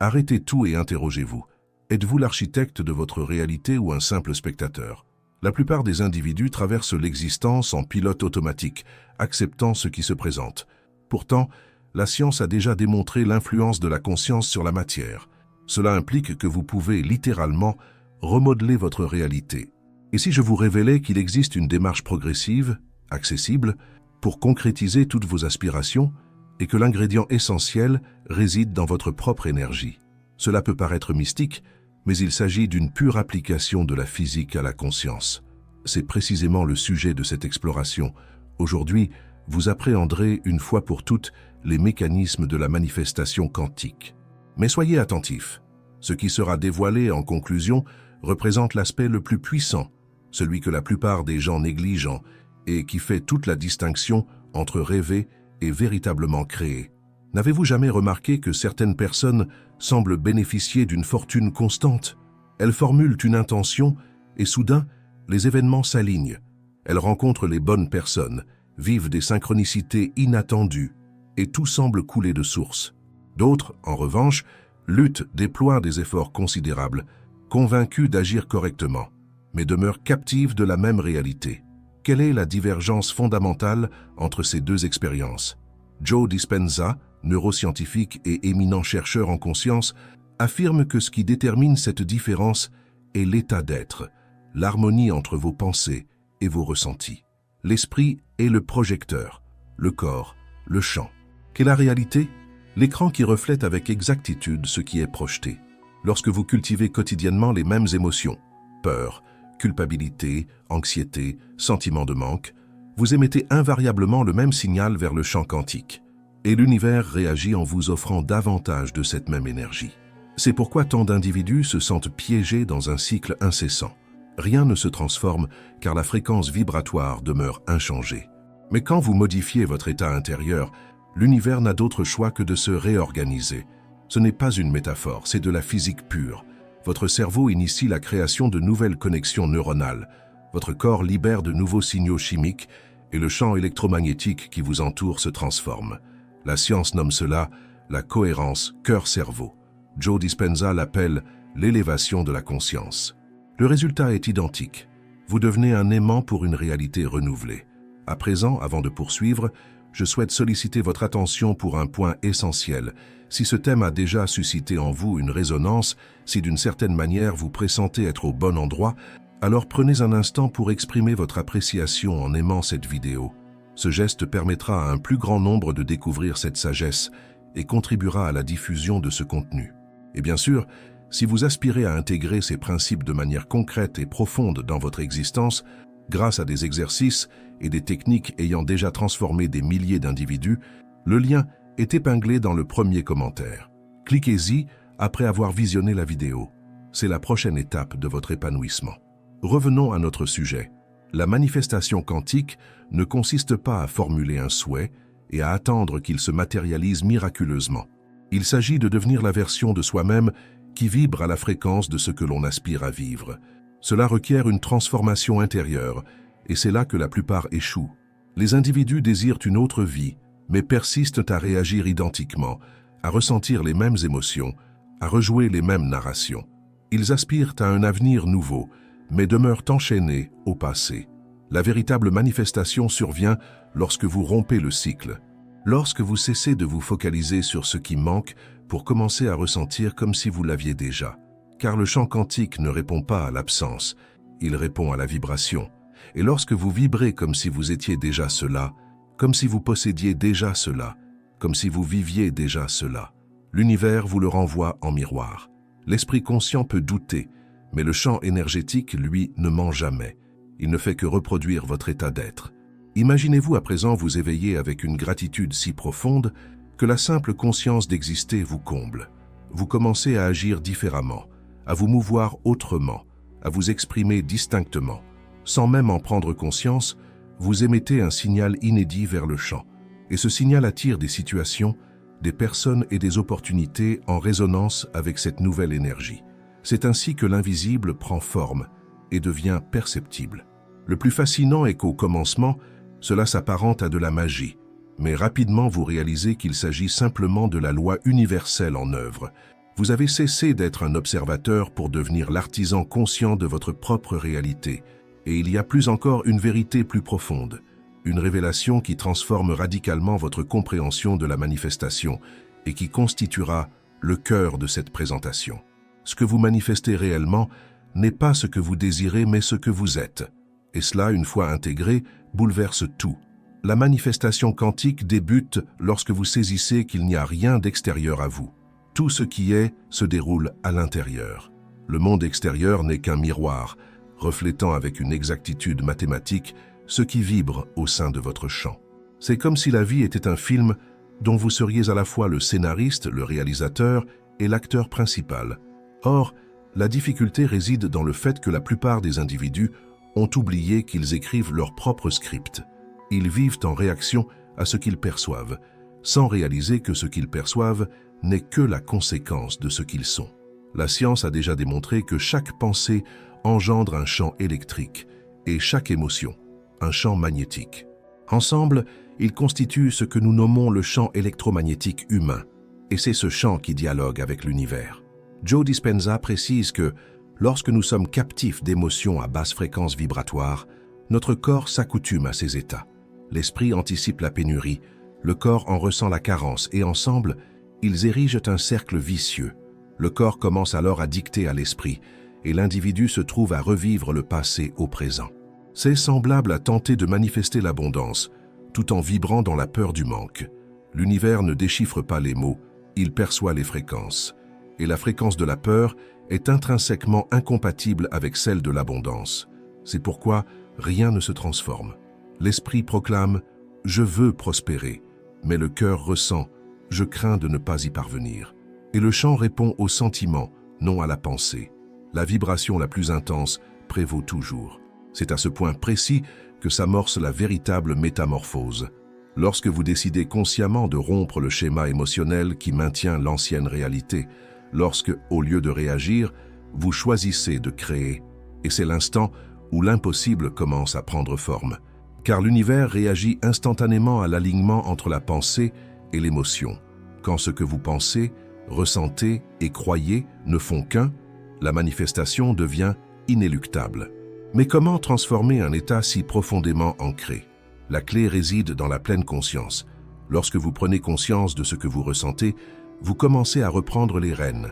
Arrêtez tout et interrogez-vous. Êtes-vous l'architecte de votre réalité ou un simple spectateur? La plupart des individus traversent l'existence en pilote automatique, acceptant ce qui se présente. Pourtant, la science a déjà démontré l'influence de la conscience sur la matière. Cela implique que vous pouvez littéralement remodeler votre réalité. Et si je vous révélais qu'il existe une démarche progressive, accessible, pour concrétiser toutes vos aspirations, et que l'ingrédient essentiel réside dans votre propre énergie? Cela peut paraître mystique, mais il s'agit d'une pure application de la physique à la conscience. C'est précisément le sujet de cette exploration. Aujourd'hui, vous appréhenderez une fois pour toutes les mécanismes de la manifestation quantique. Mais soyez attentifs. Ce qui sera dévoilé en conclusion représente l'aspect le plus puissant, celui que la plupart des gens négligent et qui fait toute la distinction entre rêver et véritablement créer. N'avez-vous jamais remarqué que certaines personnes semblent bénéficier d'une fortune constante? Elles formulent une intention et soudain, les événements s'alignent. Elles rencontrent les bonnes personnes, vivent des synchronicités inattendues et tout semble couler de source. D'autres, en revanche, luttent, déploient des efforts considérables, convaincus d'agir correctement, mais demeurent captives de la même réalité. Quelle est la divergence fondamentale entre ces deux expériences? Joe Dispenza, neuroscientifique et éminent chercheur en conscience, affirme que ce qui détermine cette différence est l'état d'être, l'harmonie entre vos pensées et vos ressentis. L'esprit est le projecteur, le corps, le champ. Qu'est la réalité? L'écran qui reflète avec exactitude ce qui est projeté. Lorsque vous cultivez quotidiennement les mêmes émotions, peur, culpabilité, anxiété, sentiment de manque, vous émettez invariablement le même signal vers le champ quantique. Et l'univers réagit en vous offrant davantage de cette même énergie. C'est pourquoi tant d'individus se sentent piégés dans un cycle incessant. Rien ne se transforme car la fréquence vibratoire demeure inchangée. Mais quand vous modifiez votre état intérieur, l'univers n'a d'autre choix que de se réorganiser. Ce n'est pas une métaphore, c'est de la physique pure. Votre cerveau initie la création de nouvelles connexions neuronales. Votre corps libère de nouveaux signaux chimiques et le champ électromagnétique qui vous entoure se transforme. La science nomme cela la cohérence cœur-cerveau. Joe Dispenza l'appelle l'élévation de la conscience. Le résultat est identique. Vous devenez un aimant pour une réalité renouvelée. À présent, avant de poursuivre, je souhaite solliciter votre attention pour un point essentiel. Si ce thème a déjà suscité en vous une résonance, si d'une certaine manière vous pressentez être au bon endroit, alors prenez un instant pour exprimer votre appréciation en aimant cette vidéo. Ce geste permettra à un plus grand nombre de découvrir cette sagesse et contribuera à la diffusion de ce contenu. Et bien sûr, si vous aspirez à intégrer ces principes de manière concrète et profonde dans votre existence, grâce à des exercices et des techniques ayant déjà transformé des milliers d'individus, le lien est épinglé dans le premier commentaire. Cliquez-y après avoir visionné la vidéo. C'est la prochaine étape de votre épanouissement. Revenons à notre sujet. La manifestation quantique ne consiste pas à formuler un souhait et à attendre qu'il se matérialise miraculeusement. Il s'agit de devenir la version de soi-même qui vibre à la fréquence de ce que l'on aspire à vivre. Cela requiert une transformation intérieure, et c'est là que la plupart échouent. Les individus désirent une autre vie, mais persistent à réagir identiquement, à ressentir les mêmes émotions, à rejouer les mêmes narrations. Ils aspirent à un avenir nouveau, mais demeurent enchaînés au passé. La véritable manifestation survient lorsque vous rompez le cycle, lorsque vous cessez de vous focaliser sur ce qui manque pour commencer à ressentir comme si vous l'aviez déjà. Car le champ quantique ne répond pas à l'absence, il répond à la vibration. Et lorsque vous vibrez comme si vous étiez déjà cela, comme si vous possédiez déjà cela, comme si vous viviez déjà cela, l'univers vous le renvoie en miroir. L'esprit conscient peut douter, mais le champ énergétique, lui, ne ment jamais. Il ne fait que reproduire votre état d'être. Imaginez-vous à présent vous éveiller avec une gratitude si profonde que la simple conscience d'exister vous comble. Vous commencez à agir différemment, à vous mouvoir autrement, à vous exprimer distinctement. Sans même en prendre conscience, vous émettez un signal inédit vers le champ. Et ce signal attire des situations, des personnes et des opportunités en résonance avec cette nouvelle énergie. C'est ainsi que l'invisible prend forme et devient perceptible. Le plus fascinant est qu'au commencement, cela s'apparente à de la magie, mais rapidement vous réalisez qu'il s'agit simplement de la loi universelle en œuvre. Vous avez cessé d'être un observateur pour devenir l'artisan conscient de votre propre réalité. Et il y a plus encore une vérité plus profonde, une révélation qui transforme radicalement votre compréhension de la manifestation et qui constituera le cœur de cette présentation. Ce que vous manifestez réellement n'est pas ce que vous désirez, mais ce que vous êtes. Et cela, une fois intégré, bouleverse tout. La manifestation quantique débute lorsque vous saisissez qu'il n'y a rien d'extérieur à vous. Tout ce qui est se déroule à l'intérieur. Le monde extérieur n'est qu'un miroir, reflétant avec une exactitude mathématique ce qui vibre au sein de votre champ. C'est comme si la vie était un film dont vous seriez à la fois le scénariste, le réalisateur et l'acteur principal. Or, la difficulté réside dans le fait que la plupart des individus ont oublié qu'ils écrivent leur propre script. Ils vivent en réaction à ce qu'ils perçoivent, sans réaliser que ce qu'ils perçoivent n'est que la conséquence de ce qu'ils sont. La science a déjà démontré que chaque pensée engendre un champ électrique et chaque émotion, un champ magnétique. Ensemble, ils constituent ce que nous nommons le champ électromagnétique humain, et c'est ce champ qui dialogue avec l'univers. Joe Dispenza précise que, lorsque nous sommes captifs d'émotions à basse fréquence vibratoire, notre corps s'accoutume à ces états. L'esprit anticipe la pénurie, le corps en ressent la carence et ensemble, ils érigent un cercle vicieux. Le corps commence alors à dicter à l'esprit et l'individu se trouve à revivre le passé au présent. C'est semblable à tenter de manifester l'abondance, tout en vibrant dans la peur du manque. L'univers ne déchiffre pas les mots, il perçoit les fréquences. Et la fréquence de la peur est intrinsèquement incompatible avec celle de l'abondance. C'est pourquoi rien ne se transforme. L'esprit proclame « Je veux prospérer », mais le cœur ressent « Je crains de ne pas y parvenir ». Et le chant répond au sentiment, non à la pensée. La vibration la plus intense prévaut toujours. C'est à ce point précis que s'amorce la véritable métamorphose. Lorsque vous décidez consciemment de rompre le schéma émotionnel qui maintient l'ancienne réalité, lorsque, au lieu de réagir, vous choisissez de créer. Et c'est l'instant où l'impossible commence à prendre forme. Car l'univers réagit instantanément à l'alignement entre la pensée et l'émotion. Quand ce que vous pensez, ressentez et croyez ne font qu'un, la manifestation devient inéluctable. Mais comment transformer un état si profondément ancré? La clé réside dans la pleine conscience. Lorsque vous prenez conscience de ce que vous ressentez, vous commencez à reprendre les rênes.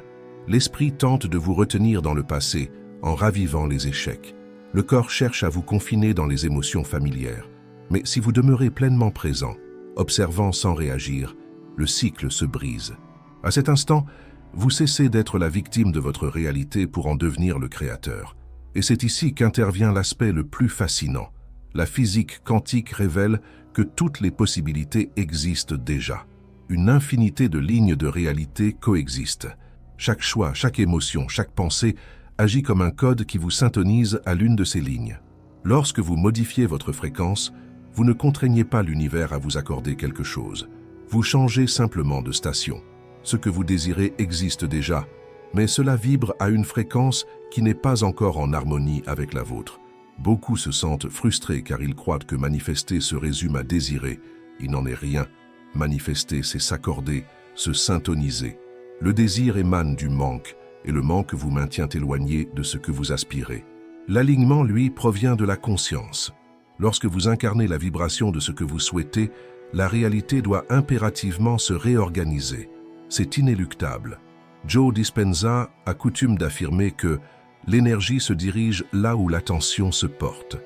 L'esprit tente de vous retenir dans le passé en ravivant les échecs. Le corps cherche à vous confiner dans les émotions familières. Mais si vous demeurez pleinement présent, observant sans réagir, le cycle se brise. À cet instant, vous cessez d'être la victime de votre réalité pour en devenir le créateur. Et c'est ici qu'intervient l'aspect le plus fascinant. La physique quantique révèle que toutes les possibilités existent déjà. Une infinité de lignes de réalité coexistent. Chaque choix, chaque émotion, chaque pensée agit comme un code qui vous syntonise à l'une de ces lignes. Lorsque vous modifiez votre fréquence, vous ne contraignez pas l'univers à vous accorder quelque chose. Vous changez simplement de station. Ce que vous désirez existe déjà, mais cela vibre à une fréquence qui n'est pas encore en harmonie avec la vôtre. Beaucoup se sentent frustrés car ils croient que manifester se résume à désirer. Il n'en est rien. Manifester, c'est s'accorder, se syntoniser. Le désir émane du manque, et le manque vous maintient éloigné de ce que vous aspirez. L'alignement, lui, provient de la conscience. Lorsque vous incarnez la vibration de ce que vous souhaitez, la réalité doit impérativement se réorganiser. C'est inéluctable. Joe Dispenza a coutume d'affirmer que l'énergie se dirige là où l'attention se porte.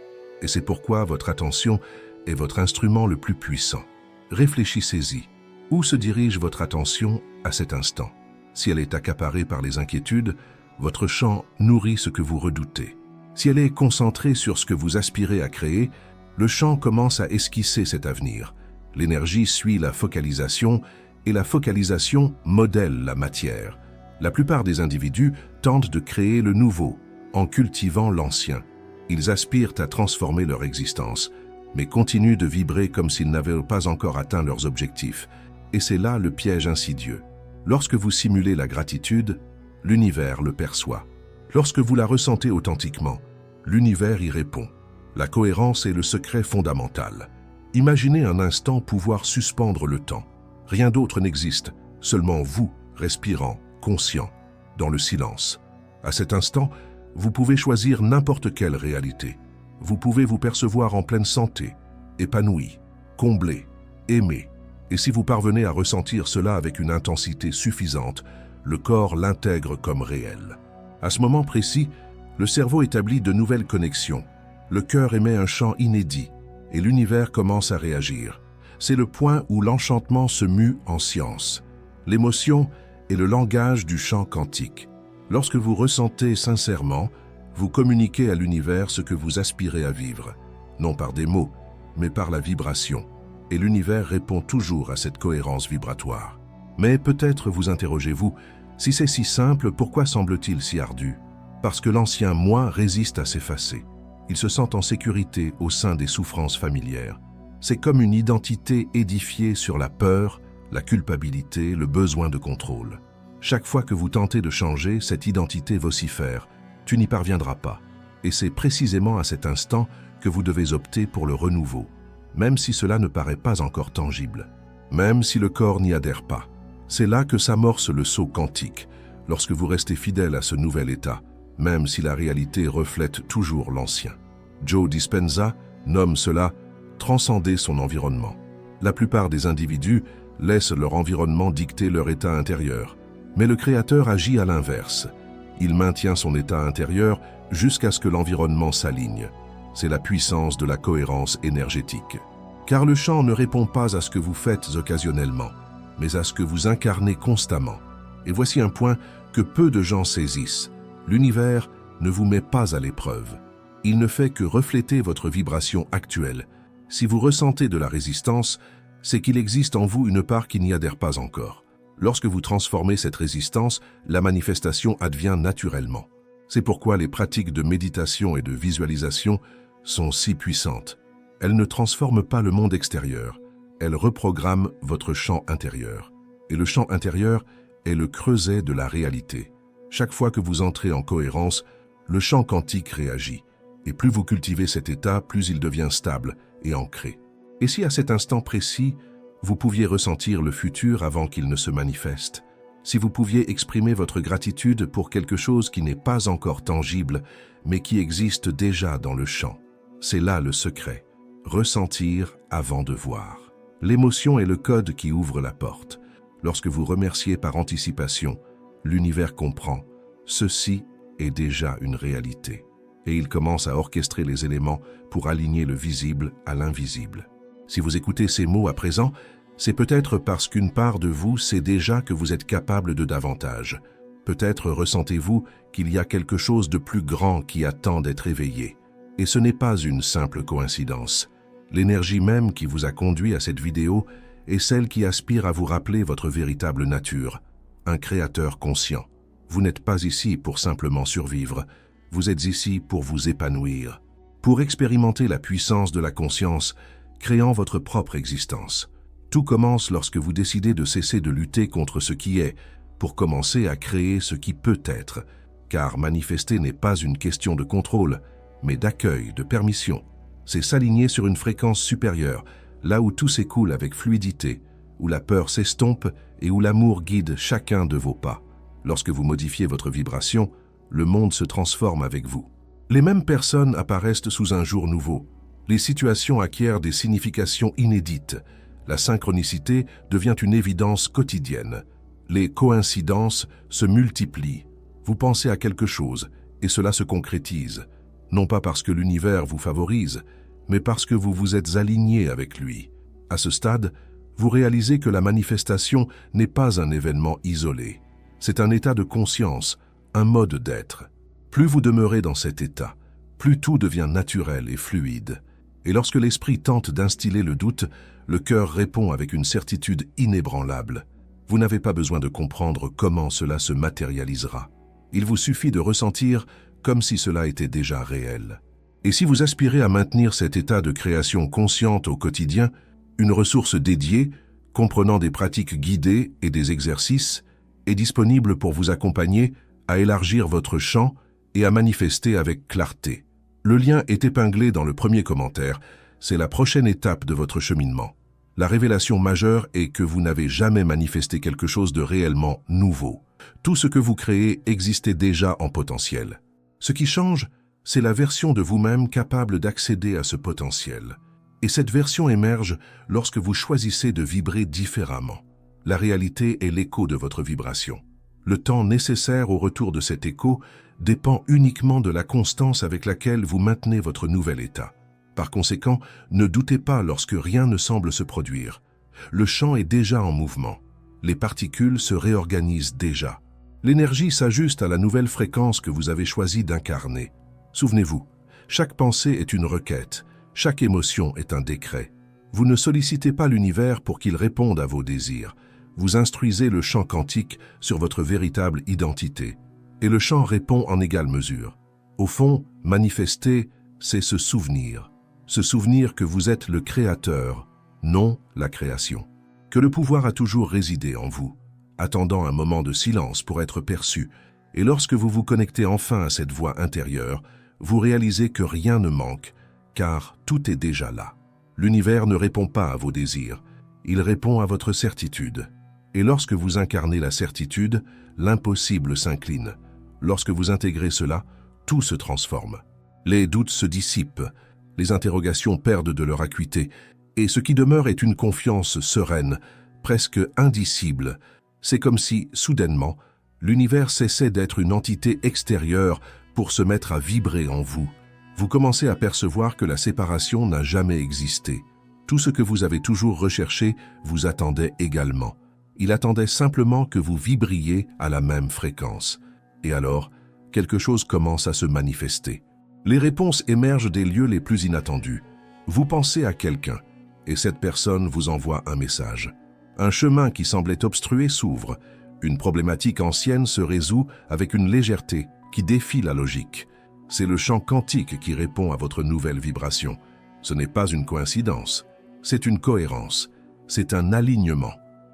Et c'est pourquoi votre attention est votre instrument le plus puissant. Réfléchissez-y. Où se dirige votre attention à cet instant? Si elle est accaparée par les inquiétudes, votre champ nourrit ce que vous redoutez. Si elle est concentrée sur ce que vous aspirez à créer, le champ commence à esquisser cet avenir. L'énergie suit la focalisation et la focalisation modèle la matière. La plupart des individus tentent de créer le nouveau en cultivant l'ancien. Ils aspirent à transformer leur existence, mais continuent de vibrer comme s'ils n'avaient pas encore atteint leurs objectifs. Et c'est là le piège insidieux. Lorsque vous simulez la gratitude, l'univers le perçoit. Lorsque vous la ressentez authentiquement, l'univers y répond. La cohérence est le secret fondamental. Imaginez un instant pouvoir suspendre le temps. Rien d'autre n'existe, seulement vous, respirant, conscient, dans le silence. À cet instant, vous pouvez choisir n'importe quelle réalité. Vous pouvez vous percevoir en pleine santé, épanoui, comblé, aimé. Et si vous parvenez à ressentir cela avec une intensité suffisante, le corps l'intègre comme réel. À ce moment précis, le cerveau établit de nouvelles connexions. Le cœur émet un chant inédit et l'univers commence à réagir. C'est le point où l'enchantement se mue en science. L'émotion est le langage du chant quantique. Lorsque vous ressentez sincèrement, vous communiquez à l'univers ce que vous aspirez à vivre, non par des mots, mais par la vibration. Et l'univers répond toujours à cette cohérence vibratoire. Mais peut-être vous interrogez-vous, si c'est si simple, pourquoi semble-t-il si ardu? Parce que l'ancien moi résiste à s'effacer. Il se sent en sécurité au sein des souffrances familières. C'est comme une identité édifiée sur la peur, la culpabilité, le besoin de contrôle. Chaque fois que vous tentez de changer, cette identité vocifère. Tu n'y parviendras pas. Et c'est précisément à cet instant que vous devez opter pour le renouveau, même si cela ne paraît pas encore tangible, même si le corps n'y adhère pas. C'est là que s'amorce le saut quantique, lorsque vous restez fidèle à ce nouvel état, même si la réalité reflète toujours l'ancien. Joe Dispenza nomme cela « transcender son environnement ». La plupart des individus laissent leur environnement dicter leur état intérieur, mais le Créateur agit à l'inverse. Il maintient son état intérieur jusqu'à ce que l'environnement s'aligne. C'est la puissance de la cohérence énergétique. Car le chant ne répond pas à ce que vous faites occasionnellement, mais à ce que vous incarnez constamment. Et voici un point que peu de gens saisissent. L'univers ne vous met pas à l'épreuve. Il ne fait que refléter votre vibration actuelle. Si vous ressentez de la résistance, c'est qu'il existe en vous une part qui n'y adhère pas encore. Lorsque vous transformez cette résistance, la manifestation advient naturellement. C'est pourquoi les pratiques de méditation et de visualisation sont si puissantes. Elles ne transforment pas le monde extérieur, elles reprogramment votre champ intérieur. Et le champ intérieur est le creuset de la réalité. Chaque fois que vous entrez en cohérence, le champ quantique réagit. Et plus vous cultivez cet état, plus il devient stable et ancré. Et si à cet instant précis, vous pouviez ressentir le futur avant qu'il ne se manifeste, si vous pouviez exprimer votre gratitude pour quelque chose qui n'est pas encore tangible, mais qui existe déjà dans le champ, c'est là le secret. Ressentir avant de voir. L'émotion est le code qui ouvre la porte. Lorsque vous remerciez par anticipation, l'univers comprend. Ceci est déjà une réalité. Et il commence à orchestrer les éléments pour aligner le visible à l'invisible. Si vous écoutez ces mots à présent, c'est peut-être parce qu'une part de vous sait déjà que vous êtes capable de davantage. Peut-être ressentez-vous qu'il y a quelque chose de plus grand qui attend d'être éveillé. Et ce n'est pas une simple coïncidence. L'énergie même qui vous a conduit à cette vidéo est celle qui aspire à vous rappeler votre véritable nature, un créateur conscient. Vous n'êtes pas ici pour simplement survivre, vous êtes ici pour vous épanouir, pour expérimenter la puissance de la conscience, créant votre propre existence. Tout commence lorsque vous décidez de cesser de lutter contre ce qui est, pour commencer à créer ce qui peut être, car manifester n'est pas une question de contrôle, mais d'accueil, de permission. C'est s'aligner sur une fréquence supérieure, là où tout s'écoule avec fluidité, où la peur s'estompe et où l'amour guide chacun de vos pas. Lorsque vous modifiez votre vibration, le monde se transforme avec vous. Les mêmes personnes apparaissent sous un jour nouveau. Les situations acquièrent des significations inédites. La synchronicité devient une évidence quotidienne. Les coïncidences se multiplient. Vous pensez à quelque chose et cela se concrétise. Non pas parce que l'univers vous favorise, mais parce que vous vous êtes aligné avec lui. À ce stade, vous réalisez que la manifestation n'est pas un événement isolé. C'est un état de conscience, un mode d'être. Plus vous demeurez dans cet état, plus tout devient naturel et fluide. Et lorsque l'esprit tente d'instiller le doute, le cœur répond avec une certitude inébranlable. Vous n'avez pas besoin de comprendre comment cela se matérialisera. Il vous suffit de ressentir comme si cela était déjà réel. Et si vous aspirez à maintenir cet état de création consciente au quotidien, une ressource dédiée, comprenant des pratiques guidées et des exercices, est disponible pour vous accompagner à élargir votre champ et à manifester avec clarté. Le lien est épinglé dans le premier commentaire. C'est la prochaine étape de votre cheminement. La révélation majeure est que vous n'avez jamais manifesté quelque chose de réellement nouveau. Tout ce que vous créez existait déjà en potentiel. Ce qui change, c'est la version de vous-même capable d'accéder à ce potentiel. Et cette version émerge lorsque vous choisissez de vibrer différemment. La réalité est l'écho de votre vibration. Le temps nécessaire au retour de cet écho dépend uniquement de la constance avec laquelle vous maintenez votre nouvel état. Par conséquent, ne doutez pas lorsque rien ne semble se produire. Le champ est déjà en mouvement. Les particules se réorganisent déjà. L'énergie s'ajuste à la nouvelle fréquence que vous avez choisi d'incarner. Souvenez-vous, chaque pensée est une requête, chaque émotion est un décret. Vous ne sollicitez pas l'univers pour qu'il réponde à vos désirs. Vous instruisez le champ quantique sur votre véritable identité. Et le champ répond en égale mesure. Au fond, manifester, c'est se souvenir. Se souvenir que vous êtes le créateur, non la création. Que le pouvoir a toujours résidé en vous, attendant un moment de silence pour être perçu. Et lorsque vous vous connectez enfin à cette voix intérieure, vous réalisez que rien ne manque, car tout est déjà là. L'univers ne répond pas à vos désirs, il répond à votre certitude. Et lorsque vous incarnez la certitude, l'impossible s'incline. Lorsque vous intégrez cela, tout se transforme. Les doutes se dissipent, les interrogations perdent de leur acuité, et ce qui demeure est une confiance sereine, presque indicible. C'est comme si, soudainement, l'univers cessait d'être une entité extérieure pour se mettre à vibrer en vous. Vous commencez à percevoir que la séparation n'a jamais existé. Tout ce que vous avez toujours recherché vous attendait également. Il attendait simplement que vous vibriez à la même fréquence. Et alors, quelque chose commence à se manifester. Les réponses émergent des lieux les plus inattendus. Vous pensez à quelqu'un, et cette personne vous envoie un message. Un chemin qui semblait obstrué s'ouvre. Une problématique ancienne se résout avec une légèreté qui défie la logique. C'est le champ quantique qui répond à votre nouvelle vibration. Ce n'est pas une coïncidence, c'est une cohérence, c'est un alignement.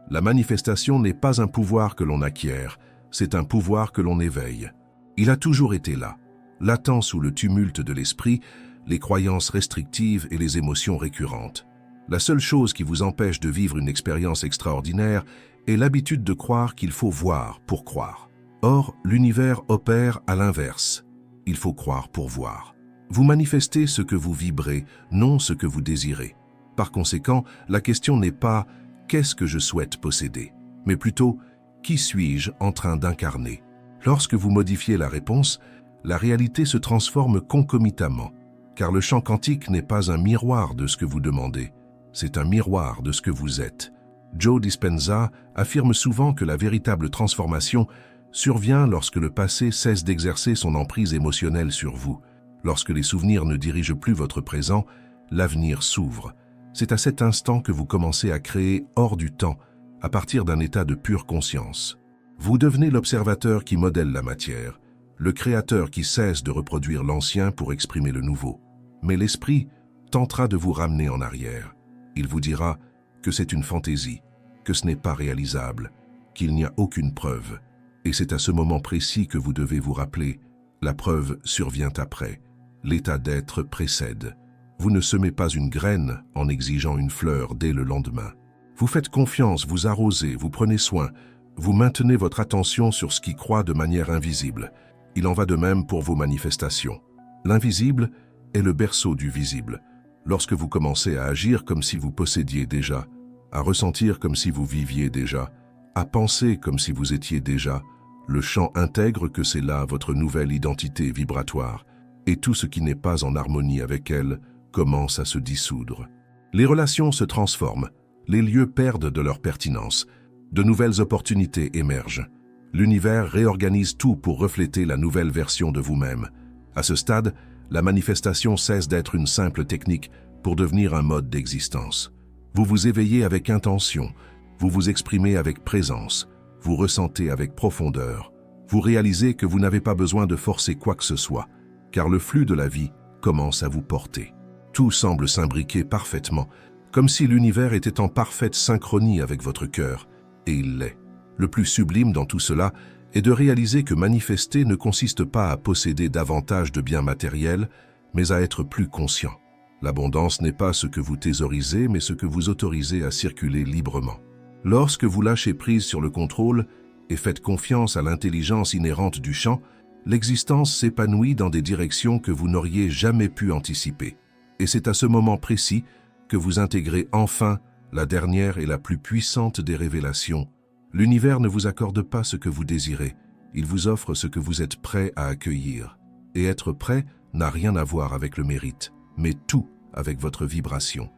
La manifestation n'est pas un pouvoir que l'on acquiert, c'est un pouvoir que l'on éveille. Il a toujours été là, latent sous le tumulte de l'esprit, les croyances restrictives et les émotions récurrentes. La seule chose qui vous empêche de vivre une expérience extraordinaire est l'habitude de croire qu'il faut voir pour croire. Or, l'univers opère à l'inverse. Il faut croire pour voir. Vous manifestez ce que vous vibrez, non ce que vous désirez. Par conséquent, la question n'est pas « qu'est-ce que je souhaite posséder ?», mais plutôt « qui suis-je en train d'incarner ?» Lorsque vous modifiez la réponse, la réalité se transforme concomitamment, car le champ quantique n'est pas un miroir de ce que vous demandez, c'est un miroir de ce que vous êtes. Joe Dispenza affirme souvent que la véritable transformation survient lorsque le passé cesse d'exercer son emprise émotionnelle sur vous. Lorsque les souvenirs ne dirigent plus votre présent, l'avenir s'ouvre. C'est à cet instant que vous commencez à créer hors du temps, à partir d'un état de pure conscience. Vous devenez l'observateur qui modèle la matière, le créateur qui cesse de reproduire l'ancien pour exprimer le nouveau. Mais l'esprit tentera de vous ramener en arrière. Il vous dira que c'est une fantaisie, que ce n'est pas réalisable, qu'il n'y a aucune preuve. Et c'est à ce moment précis que vous devez vous rappeler, la preuve survient après, l'état d'être précède. Vous ne semez pas une graine en exigeant une fleur dès le lendemain. Vous faites confiance, vous arrosez, vous prenez soin, vous maintenez votre attention sur ce qui croît de manière invisible. Il en va de même pour vos manifestations. L'invisible est le berceau du visible. Lorsque vous commencez à agir comme si vous possédiez déjà, à ressentir comme si vous viviez déjà, à penser comme si vous étiez déjà, le champ intègre que c'est là votre nouvelle identité vibratoire, et tout ce qui n'est pas en harmonie avec elle commence à se dissoudre. Les relations se transforment, les lieux perdent de leur pertinence, de nouvelles opportunités émergent. L'univers réorganise tout pour refléter la nouvelle version de vous-même. À ce stade, la manifestation cesse d'être une simple technique pour devenir un mode d'existence. Vous vous éveillez avec intention, vous vous exprimez avec présence, vous ressentez avec profondeur. Vous réalisez que vous n'avez pas besoin de forcer quoi que ce soit, car le flux de la vie commence à vous porter. Tout semble s'imbriquer parfaitement, comme si l'univers était en parfaite synchronie avec votre cœur, et il l'est. Le plus sublime dans tout cela est de réaliser que manifester ne consiste pas à posséder davantage de biens matériels, mais à être plus conscient. L'abondance n'est pas ce que vous thésaurisez, mais ce que vous autorisez à circuler librement. Lorsque vous lâchez prise sur le contrôle, et faites confiance à l'intelligence inhérente du champ, l'existence s'épanouit dans des directions que vous n'auriez jamais pu anticiper. Et c'est à ce moment précis que vous intégrez enfin la dernière et la plus puissante des révélations. L'univers ne vous accorde pas ce que vous désirez, il vous offre ce que vous êtes prêt à accueillir. Et être prêt n'a rien à voir avec le mérite, mais tout avec votre vibration.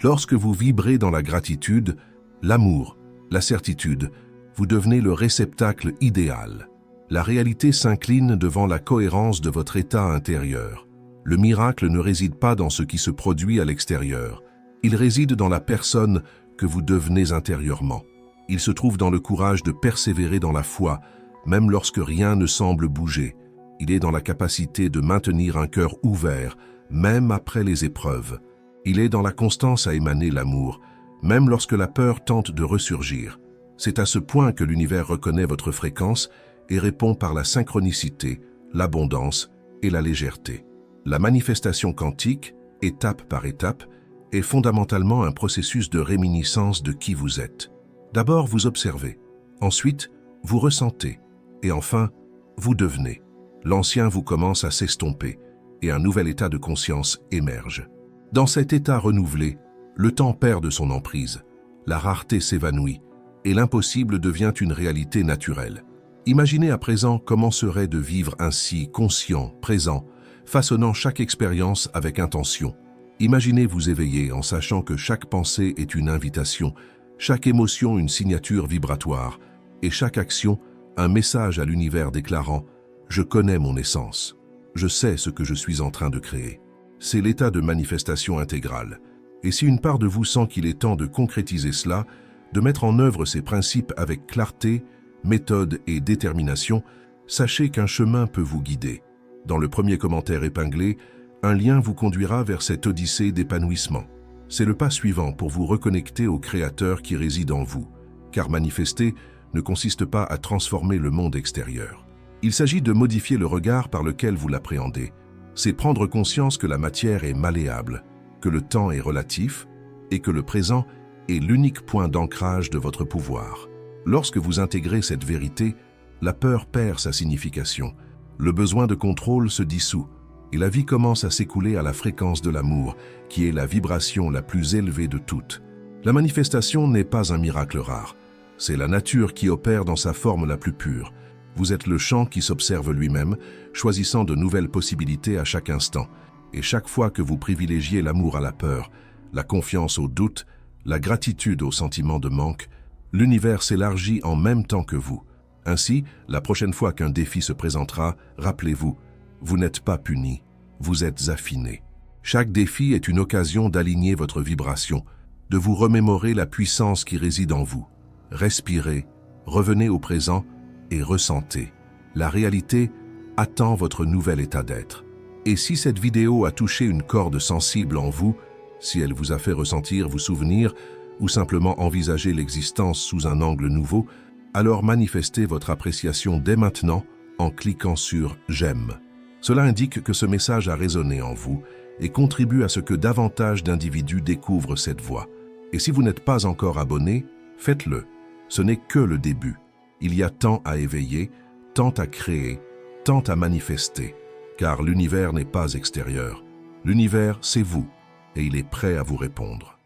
Lorsque vous vibrez dans la gratitude, l'amour, la certitude, vous devenez le réceptacle idéal. La réalité s'incline devant la cohérence de votre état intérieur. Le miracle ne réside pas dans ce qui se produit à l'extérieur. Il réside dans la personne que vous devenez intérieurement. Il se trouve dans le courage de persévérer dans la foi, même lorsque rien ne semble bouger. Il est dans la capacité de maintenir un cœur ouvert, même après les épreuves. Il est dans la constance à émaner l'amour, même lorsque la peur tente de ressurgir. C'est à ce point que l'univers reconnaît votre fréquence et répond par la synchronicité, l'abondance et la légèreté. La manifestation quantique, étape par étape, est fondamentalement un processus de réminiscence de qui vous êtes. D'abord, vous observez. Ensuite, vous ressentez. Et enfin, vous devenez. L'ancien vous commence à s'estomper et un nouvel état de conscience émerge. Dans cet état renouvelé, le temps perd de son emprise, la rareté s'évanouit et l'impossible devient une réalité naturelle. Imaginez à présent comment serait de vivre ainsi, conscient, présent, façonnant chaque expérience avec intention. Imaginez vous éveiller en sachant que chaque pensée est une invitation, chaque émotion une signature vibratoire, et chaque action un message à l'univers déclarant « Je connais mon essence, je sais ce que je suis en train de créer ». C'est l'état de manifestation intégrale. Et si une part de vous sent qu'il est temps de concrétiser cela, de mettre en œuvre ces principes avec clarté, méthode et détermination, sachez qu'un chemin peut vous guider. Dans le premier commentaire épinglé, un lien vous conduira vers cette odyssée d'épanouissement. C'est le pas suivant pour vous reconnecter au Créateur qui réside en vous, car manifester ne consiste pas à transformer le monde extérieur. Il s'agit de modifier le regard par lequel vous l'appréhendez. C'est prendre conscience que la matière est malléable, que le temps est relatif et que le présent est l'unique point d'ancrage de votre pouvoir. Lorsque vous intégrez cette vérité, la peur perd sa signification. Le besoin de contrôle se dissout et la vie commence à s'écouler à la fréquence de l'amour, qui est la vibration la plus élevée de toutes. La manifestation n'est pas un miracle rare. C'est la nature qui opère dans sa forme la plus pure. Vous êtes le champ qui s'observe lui-même, choisissant de nouvelles possibilités à chaque instant. Et chaque fois que vous privilégiez l'amour à la peur, la confiance au doute, la gratitude au sentiment de manque, l'univers s'élargit en même temps que vous. Ainsi, la prochaine fois qu'un défi se présentera, rappelez-vous, vous n'êtes pas puni, vous êtes affiné. Chaque défi est une occasion d'aligner votre vibration, de vous remémorer la puissance qui réside en vous. Respirez, revenez au présent et ressentez. La réalité attend votre nouvel état d'être. Et si cette vidéo a touché une corde sensible en vous, si elle vous a fait ressentir, vous souvenir, ou simplement envisager l'existence sous un angle nouveau, alors manifestez votre appréciation dès maintenant en cliquant sur « J'aime ». Cela indique que ce message a résonné en vous et contribue à ce que davantage d'individus découvrent cette voie. Et si vous n'êtes pas encore abonné, faites-le. Ce n'est que le début. Il y a tant à éveiller, tant à créer, tant à manifester. Car l'univers n'est pas extérieur. L'univers, c'est vous, et il est prêt à vous répondre.